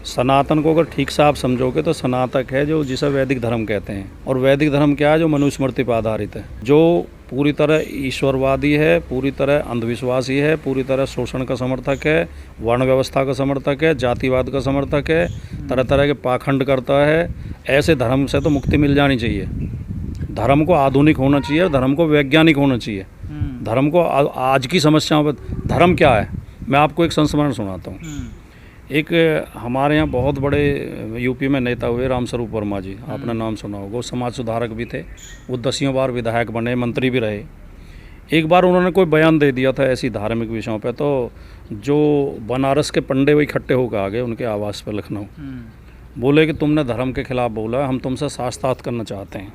सनातन को अगर ठीक से आप समझोगे तो सनातक है जो जिसे वैदिक धर्म कहते हैं। और वैदिक धर्म क्या है? जो मनुस्मृति पर आधारित है, जो पूरी तरह ईश्वरवादी है, पूरी तरह अंधविश्वासी है, पूरी तरह शोषण का समर्थक है, वर्ण व्यवस्था का समर्थक है, जातिवाद का समर्थक है, तरह तरह के पाखंड करता है। ऐसे धर्म से तो मुक्ति मिल जानी चाहिए। धर्म को आधुनिक होना चाहिए, धर्म को वैज्ञानिक होना चाहिए। धर्म को आज की समस्याओं पर धर्म क्या है, मैं आपको एक संस्मरण सुनाता हूँ। एक हमारे यहाँ बहुत बड़े यूपी में नेता हुए रामस्वरूप वर्मा जी, आपने नाम सुना होगा। वो समाज सुधारक भी थे, वो 10 बार विधायक बने, मंत्री भी रहे। एक बार उन्होंने कोई बयान दे दिया था ऐसी धार्मिक विषयों पे, तो जो बनारस के पंडे वो इकट्ठे होकर आ गए उनके आवास पर लखनऊ। बोले कि तुमने धर्म के खिलाफ बोला, हम तुमसे शास्त्रार्थ करना चाहते हैं,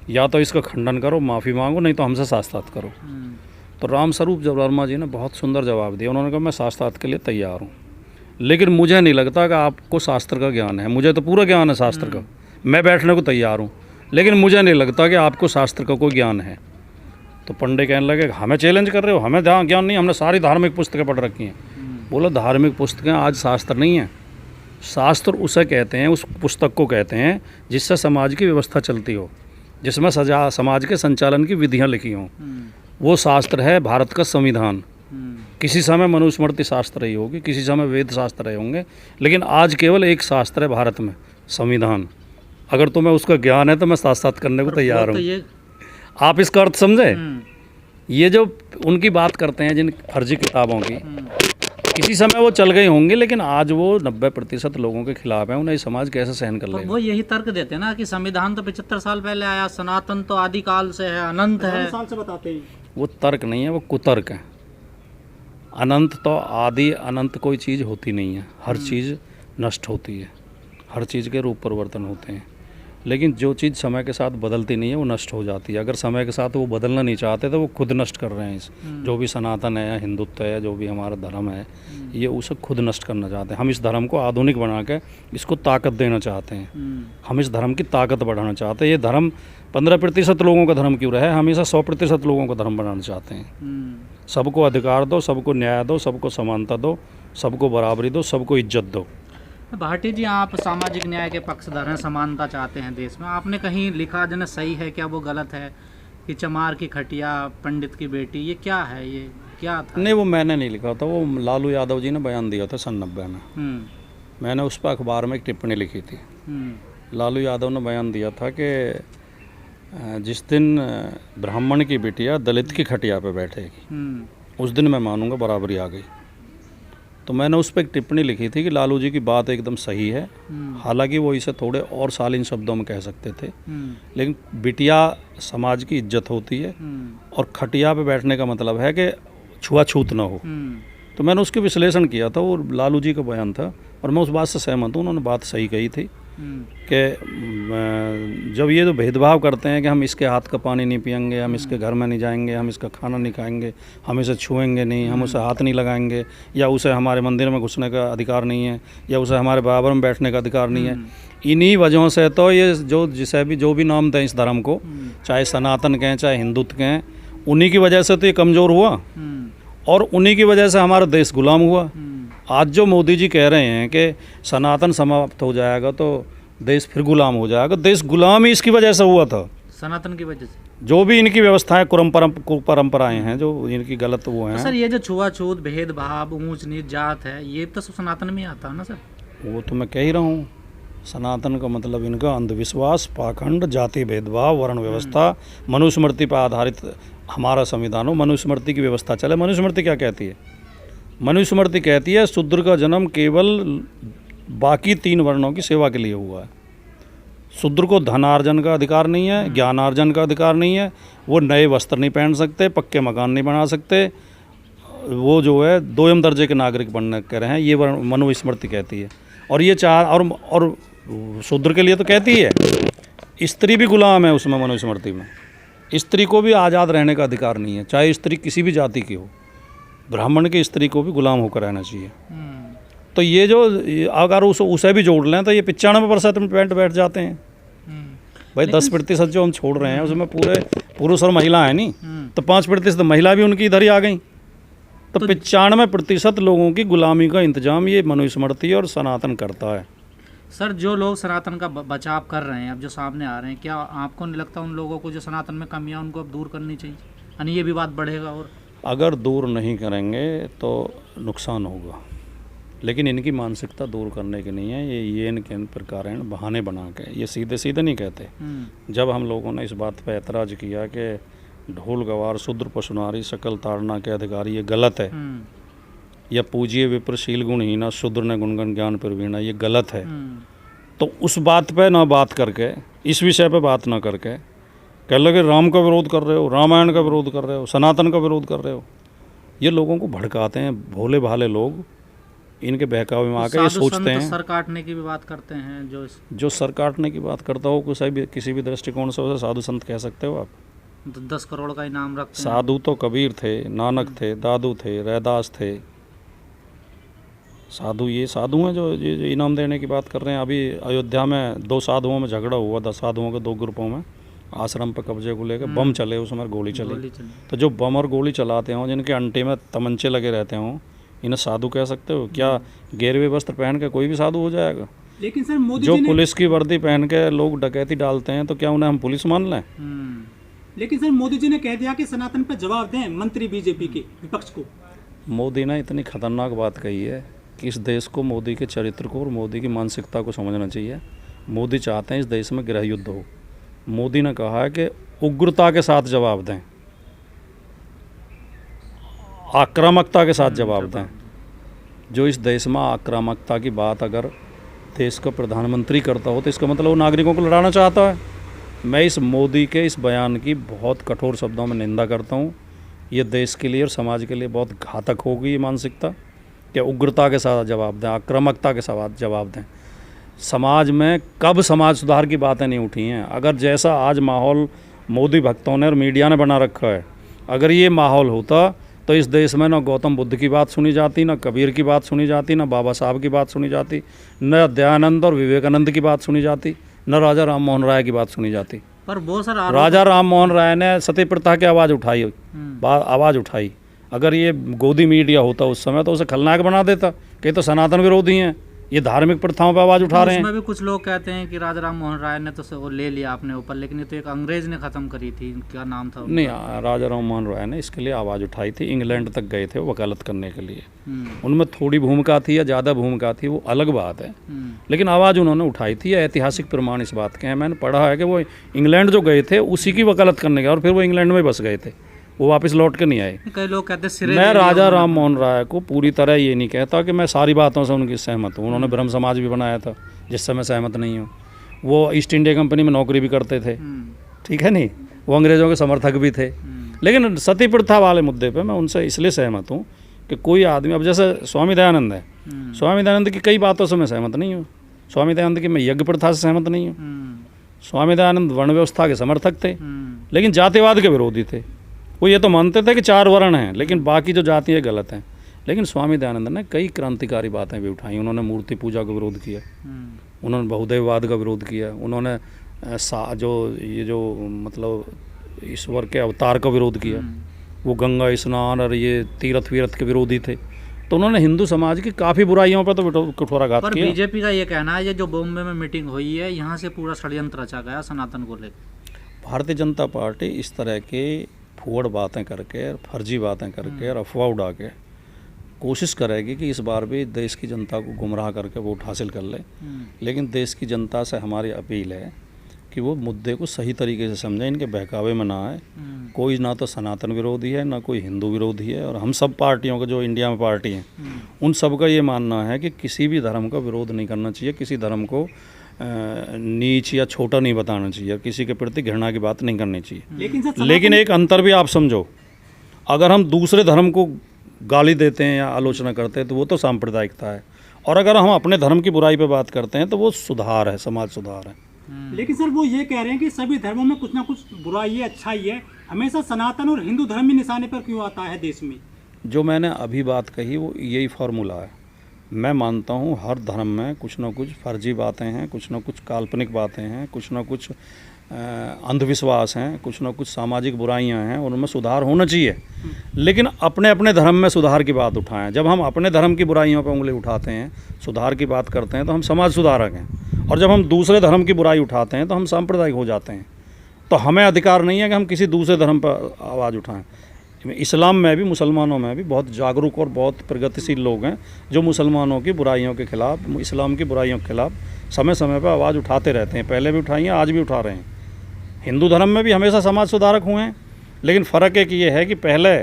या तो इसका खंडन करो, माफ़ी मांगो, नहीं तो हमसे शास्त्रार्थ करो। तो रामस्वरूप वर्मा जी ने बहुत सुंदर जवाब दिया। उन्होंने कहा मैं शास्त्रार्थ के लिए तैयार हूँ, लेकिन मुझे नहीं लगता कि आपको शास्त्र का ज्ञान है। मुझे तो पूरा ज्ञान है शास्त्र का, मैं बैठने को तैयार हूँ, लेकिन मुझे नहीं लगता कि आपको शास्त्र का कोई ज्ञान है। तो पंडे कहने लगे हमें चैलेंज कर रहे हो, हमें ज्ञान नहीं, हमने सारी धार्मिक पुस्तकें पढ़ रखी हैं। बोला धार्मिक पुस्तकें आज शास्त्र नहीं है। शास्त्र उसे कहते हैं, उस पुस्तक को कहते हैं जिससे समाज की व्यवस्था चलती हो, जिसमें समाज के संचालन की विधियाँ लिखी हों। वो शास्त्र है भारत का संविधान। किसी समय मनुस्मृति शास्त्र रही होगी, किसी समय वेद शास्त्र रहे होंगे, लेकिन आज केवल एक शास्त्र है भारत में, संविधान। अगर तुम्हें उसका ज्ञान है तो मैं साथ साथ करने को तैयार हूँ। आप इसका अर्थ समझे? ये जो उनकी बात करते हैं जिन फर्जी किताबों की, किसी समय वो चल गए होंगे, लेकिन आज वो 90% लोगों के खिलाफ है। उन्हें समाज कैसे सहन कर लेगा? वो यही तर्क देते हैं ना कि संविधान तो 75 साल पहले आया, सनातन तो आदिकाल से है, अनंत है। साल से बताते हैं। वो तर्क नहीं है, वो कुतर्क है। अनंत तो आदि अनंत कोई चीज़ होती नहीं है, हर चीज़ नष्ट होती है, हर चीज़ के रूप परिवर्तन होते हैं। लेकिन जो चीज़ समय के साथ बदलती नहीं है वो नष्ट हो जाती है। अगर समय के साथ वो बदलना नहीं चाहते तो वो खुद नष्ट कर रहे हैं। इस जो भी सनातन है, हिंदुत्व है, जो भी हमारा धर्म है, ये उसे खुद नष्ट करना चाहते हैं। हम इस धर्म को आधुनिक बना के इसको ताकत देना चाहते हैं। हम इस धर्म की ताकत बढ़ाना चाहते हैं। ये धर्म 15% लोगों का धर्म क्यों रहा है, हमेशा 100% लोगों का धर्म बनाना चाहते हैं। सबको अधिकार दो, सबको न्याय दो, सबको समानता दो, सबको बराबरी दो, सबको इज्जत दो। भाटी जी, आप सामाजिक न्याय के पक्षधर हैं, समानता चाहते हैं देश में। आपने कहीं लिखा जन सही है क्या वो गलत है कि चमार की खटिया पंडित की बेटी, ये क्या है, ये क्या था? नहीं, वो मैंने नहीं लिखा था, वो लालू यादव जी ने बयान दिया था सन 90 में। मैंने उस पर अखबार में एक टिप्पणी लिखी थी। लालू यादव ने बयान दिया था कि जिस दिन ब्राह्मण की बिटिया दलित की खटिया पे बैठेगी उस दिन मैं मानूंगा बराबरी आ गई। तो मैंने उस पर एक टिप्पणी लिखी थी कि लालू जी की बात एकदम सही है। हालांकि वो इसे थोड़े और शालीन शब्दों में कह सकते थे, लेकिन बिटिया समाज की इज्जत होती है और खटिया पे बैठने का मतलब है कि छुआछूत ना हो। तो मैंने उसके विश्लेषण किया था, वो लालू जी का बयान था और मैं उस बात से सहमत हूँ। उन्होंने बात सही कही थी कि जब ये जो भेदभाव करते हैं कि हम इसके हाथ का पानी नहीं पियेंगे, हम इसके घर में नहीं जाएंगे, हम इसका खाना नहीं खाएंगे, हम इसे छुएंगे नहीं, हम उसे हाथ नहीं लगाएंगे, या उसे हमारे मंदिर में घुसने का अधिकार नहीं है, या उसे हमारे बराबर में बैठने का अधिकार नहीं है, इन्हीं वजहों से तो ये जो भी नाम दें इस धर्म को, चाहे सनातन कहें चाहे हिंदुत्व कहें, उन्हीं की वजह से तो ये कमज़ोर हुआ और उन्हीं की वजह से हमारा देश गुलाम हुआ। आज जो मोदी जी कह रहे हैं कि सनातन समाप्त हो जाएगा तो देश फिर गुलाम हो जाएगा, देश गुलाम ही इसकी वजह से हुआ था, सनातन की वजह से। जो भी इनकी व्यवस्थाएं परंपराएं हैं जो इनकी गलत वो हैं। तो सर ये जो छुआछूत, भेदभाव, ऊंच नीच, जात है, ये तो सब सनातन में आता है ना सर? वो तो मैं कह ही रहा हूँ। सनातन का मतलब इनका अंधविश्वास, पाखंड, जाति भेदभाव, वर्ण व्यवस्था, मनुस्मृति पर आधारित हमारा संविधान हो, मनुस्मृति की व्यवस्था चले। मनुस्मृति क्या कहती है? मनुस्मृति कहती है शूद्र का जन्म केवल बाकी 3 वर्णों की सेवा के लिए हुआ है। शूद्र को धनार्जन का अधिकार नहीं है, ज्ञानार्जन का अधिकार नहीं है, वो नए वस्त्र नहीं पहन सकते, पक्के मकान नहीं बना सकते, वो जो है 2म दर्जे के नागरिक बनने कह रहे हैं, ये मनुस्मृति कहती है। और ये और शूद्र के लिए तो कहती है, स्त्री भी गुलाम है उसमें, मनुस्मृति में स्त्री को भी आज़ाद रहने का अधिकार नहीं है, चाहे स्त्री किसी भी जाति की हो। ब्राह्मण की स्त्री को भी गुलाम होकर रहना चाहिए। तो ये जो अगर उसे भी जोड़ लें तो ये 95% में बैठ जाते हैं। भाई 10% जो हम छोड़ रहे हैं उसमें पूरे पुरुष और महिला है नहीं, तो 5% महिला भी उनकी इधर ही आ गई। तो 95% लोगों की गुलामी का इंतजाम ये मनुस्मृति और सनातन करता है। सर, जो लोग सनातन का बचाव कर रहे हैं, अब जो सामने आ रहे हैं, क्या आपको नहीं लगता उन लोगों को जो सनातन में कमियां उनको अब दूर करनी चाहिए, यानी ये विवाद बढ़ेगा? और अगर दूर नहीं करेंगे तो नुकसान होगा, लेकिन इनकी मानसिकता दूर करने की नहीं है। ये इनके प्रकार हैं बहाने बना के, ये सीधे सीधे नहीं कहते। जब हम लोगों ने इस बात पर ऐतराज़ किया कि ढोल गवार शूद्र पशुनारी सकल ताड़ना के अधिकारी, ये गलत है, या पूजिए विप्रशील गुणहीना शूद्र ने गुणगण ज्ञान प्रवीणा, ये गलत है, तो उस बात पे ना बात करके, इस विषय पे बात ना करके कह लगे राम का विरोध कर रहे हो, रामायण का विरोध कर रहे हो, सनातन का विरोध कर रहे हो, ये लोगों को भड़काते हैं। भोले भाले लोग इनके बहकावे में आकर ये सोचते हैं। सर काटने की भी बात करते हैं, जो सर काटने की बात करता हो किसी भी दृष्टिकोण से उसे साधु संत कह सकते हो आप? 10 करोड़ का इनाम रखते हैं। साधु तो कबीर थे, नानक थे, दादू थे, रैदास थे। साधु ये साधु हैं जो इनाम देने की बात कर रहे हैं। अभी अयोध्या में 2 साधुओं में झगड़ा हुआ था, साधुओं के 2 ग्रुपों में, आश्रम पर कब्जे को लेकर बम चले, उसमें गोली चली। तो जो बम और गोली चलाते हों, जिनके अंटे में तमंचे लगे रहते हों, इन्हें साधु कह सकते हो क्या? गेरवे वस्त्र पहन के कोई भी साधु हो जाएगा? लेकिन सर मोदी जो जी ने पुलिस की वर्दी पहन के लोग डकैती डालते हैं, तो क्या उन्हें हम पुलिस मान लें? लेकिन सर मोदी जी ने कह दिया कि सनातन पे जवाब दें मंत्री बीजेपी के विपक्ष को। मोदी ने इतनी खतरनाक बात कही है कि इस देश को, मोदी के चरित्र को और मोदी की मानसिकता को समझना चाहिए। मोदी चाहते हैं इस देश में गृह युद्ध हो। मोदी ने कहा है कि उग्रता के साथ जवाब दें, आक्रामकता के साथ जवाब दें। जो इस देश में आक्रामकता की बात अगर देश का प्रधानमंत्री करता हो, तो इसका मतलब वो नागरिकों को लड़ाना चाहता है। मैं इस मोदी के इस बयान की बहुत कठोर शब्दों में निंदा करता हूँ। ये देश के लिए और समाज के लिए बहुत घातक होगी ये मानसिकता कि उग्रता के साथ जवाब दें, आक्रामकता के साथ जवाब दें। समाज में कब समाज सुधार की बातें नहीं उठी हैं? अगर जैसा आज माहौल मोदी भक्तों ने और मीडिया ने बना रखा है, अगर ये माहौल होता तो इस देश में न गौतम बुद्ध की बात सुनी जाती, न कबीर की बात सुनी जाती, न बाबा साहब की बात सुनी जाती, न दयानंद और विवेकानंद की बात सुनी जाती, न राजा राम मोहन राय की बात सुनी जाती। पर बहुत सारा राजा राम मोहन राय ने सती प्रथा की आवाज़ उठाई। अगर ये गोदी मीडिया होता उस समय तो उसे खलनायक बना देता कि तो सनातन विरोधी हैं, ये धार्मिक प्रथाओं पर आवाज़ उठा रहे हैं। उसमें भी कुछ लोग कहते हैं कि राजा राम मोहन राय ने तो वो ले लिया अपने ऊपर, लेकिन ये तो एक अंग्रेज ने ख़त्म करी थी, क्या नाम था? नहीं, राजा राम मोहन राय ने इसके लिए आवाज़ उठाई थी। इंग्लैंड तक गए थे वकालत करने के लिए। उनमें थोड़ी भूमिका थी या ज़्यादा भूमिका थी, वो अलग बात है, लेकिन आवाज़ उन्होंने उठाई थी। ऐतिहासिक प्रमाण इस बात के हैं। मैंने पढ़ा है कि वो इंग्लैंड जो गए थे उसी की वकालत करने गए और फिर वो इंग्लैंड में बस गए थे, वो वापस लौट के नहीं आए। कई लोग कहते हैं मैं राजा राम मोहन राय को पूरी तरह ये नहीं कहता कि मैं सारी बातों से उनकी सहमत हूँ। उन्होंने ब्रह्म समाज भी बनाया था, जिससे मैं सहमत नहीं हूँ। वो ईस्ट इंडिया कंपनी में नौकरी भी करते थे, ठीक है नहीं, वो अंग्रेज़ों के समर्थक भी थे। लेकिन सती प्रथा वाले मुद्दे पर मैं उनसे इसलिए सहमत हूँ कि कोई आदमी, अब जैसे स्वामी दयानंद है, स्वामी दयानंद की कई बातों से मैं सहमत नहीं हूँ। स्वामी दयानंद की मैं यज्ञ प्रथा से सहमत नहीं हूँ। स्वामी दयानंद वर्ण व्यवस्था के समर्थक थे, लेकिन जातिवाद के विरोधी थे। वो ये तो मानते थे कि 4 वर्ण हैं, लेकिन बाकी जो जातियाँ गलत हैं। लेकिन स्वामी दयानंद ने कई क्रांतिकारी बातें भी उठाई। उन्होंने मूर्ति पूजा का विरोध किया, उन्होंने बहुदेववाद का विरोध किया, उन्होंने जो मतलब ईश्वर के अवतार का विरोध किया। वो गंगा स्नान और ये तीर्थ वीरथ के विरोधी थे। तो उन्होंने हिंदू समाज की काफ़ी बुराइयों पर तो कठोराघात किया। पर बीजेपी का ये कहना है, ये जो बॉम्बे में मीटिंग हुई है, यहाँ से पूरा षड्यंत्र रचा गया सनातन को लेकर। भारतीय जनता पार्टी इस तरह के फुहड़ बातें करके, फर्जी बातें करके और अफवाह उड़ा के कोशिश करेगी कि इस बार भी देश की जनता को गुमराह करके वोट हासिल कर ले। लेकिन देश की जनता से हमारी अपील है कि वो मुद्दे को सही तरीके से समझें, इनके बहकावे में ना आए। कोई ना तो सनातन विरोधी है, ना कोई हिंदू विरोधी है। और हम सब पार्टियों का, जो इंडिया में पार्टी हैं, उन सब का ये मानना है कि किसी भी धर्म का विरोध नहीं करना चाहिए, किसी धर्म को नीच या छोटा नहीं बताना चाहिए, किसी के प्रति घृणा की बात नहीं करनी चाहिए। लेकिन एक अंतर भी आप समझो, अगर हम दूसरे धर्म को गाली देते हैं या आलोचना करते हैं तो वो तो सांप्रदायिकता है, और अगर हम अपने धर्म की बुराई पे बात करते हैं तो वो सुधार है, समाज सुधार है। लेकिन सर वो ये कह रहे हैं कि सभी धर्मों में कुछ ना कुछ बुराई है, अच्छाई है, हमेशा सनातन और हिंदू धर्म ही निशाने पर क्यों आता है देश में? जो मैंने अभी बात कही वो यही फार्मूला है। मैं मानता हूँ हर धर्म में कुछ ना कुछ फर्जी बातें हैं, कुछ ना कुछ काल्पनिक बातें हैं, कुछ ना कुछ अंधविश्वास हैं, कुछ ना कुछ सामाजिक बुराइयां हैं, उनमें सुधार होना चाहिए। लेकिन अपने अपने धर्म में सुधार की बात उठाएं। जब हम अपने धर्म की बुराइयों पर उंगली उठाते हैं, सुधार की बात करते हैं, तो हम समाज सुधारक हैं। और जब हम दूसरे धर्म की बुराई उठाते हैं तो हम सांप्रदायिक हो जाते हैं। तो हमें अधिकार नहीं है कि हम किसी दूसरे धर्म पर आवाज़ उठाएं। इस्लाम में भी, मुसलमानों में भी बहुत जागरूक और बहुत प्रगतिशील लोग हैं जो मुसलमानों की बुराइयों के खिलाफ, इस्लाम की बुराइयों के खिलाफ समय समय पर आवाज़ उठाते रहते हैं। पहले भी उठाई हैं, आज भी उठा रहे हैं। हिंदू धर्म में भी हमेशा समाज सुधारक हुए हैं, लेकिन फ़र्क एक ये है कि पहले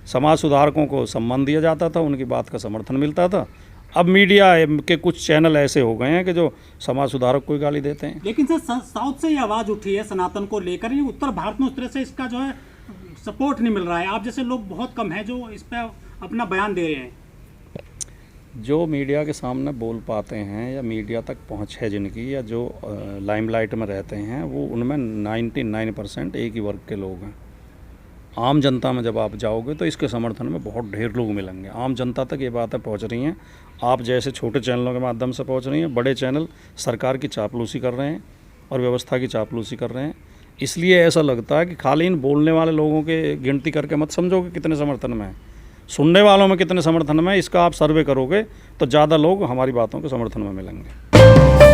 समाज सुधारकों को सम्मान दिया जाता था, उनकी बात का समर्थन मिलता था। अब मीडिया के कुछ चैनल ऐसे हो गए हैं कि जो समाज सुधारक को ही गाली देते हैं। लेकिन सर साउथ से ये आवाज़ उठी है सनातन को लेकर, ये उत्तर भारत में उस तरह से इसका जो है सपोर्ट नहीं मिल रहा है। आप जैसे लोग बहुत कम हैं जो इस पर अपना बयान दे रहे हैं। जो मीडिया के सामने बोल पाते हैं या मीडिया तक पहुंच है जिनकी, या जो लाइमलाइट में रहते हैं, वो उनमें 99% एक ही वर्ग के लोग हैं। आम जनता में जब आप जाओगे तो इसके समर्थन में बहुत ढेर लोग मिलेंगे। आम जनता तक ये बातें पहुंच रही हैं। आप जैसे छोटे चैनलों के माध्यम से पहुंच रही हैं, बड़े चैनल सरकार की चापलूसी कर रहे हैं और व्यवस्था की चापलूसी कर रहे हैं। इसलिए ऐसा लगता है कि खाली इन बोलने वाले लोगों के गिनती करके मत समझो कि कितने समर्थन में है। सुनने वालों में कितने समर्थन में है, इसका आप सर्वे करोगे तो ज़्यादा लोग हमारी बातों के समर्थन में मिलेंगे।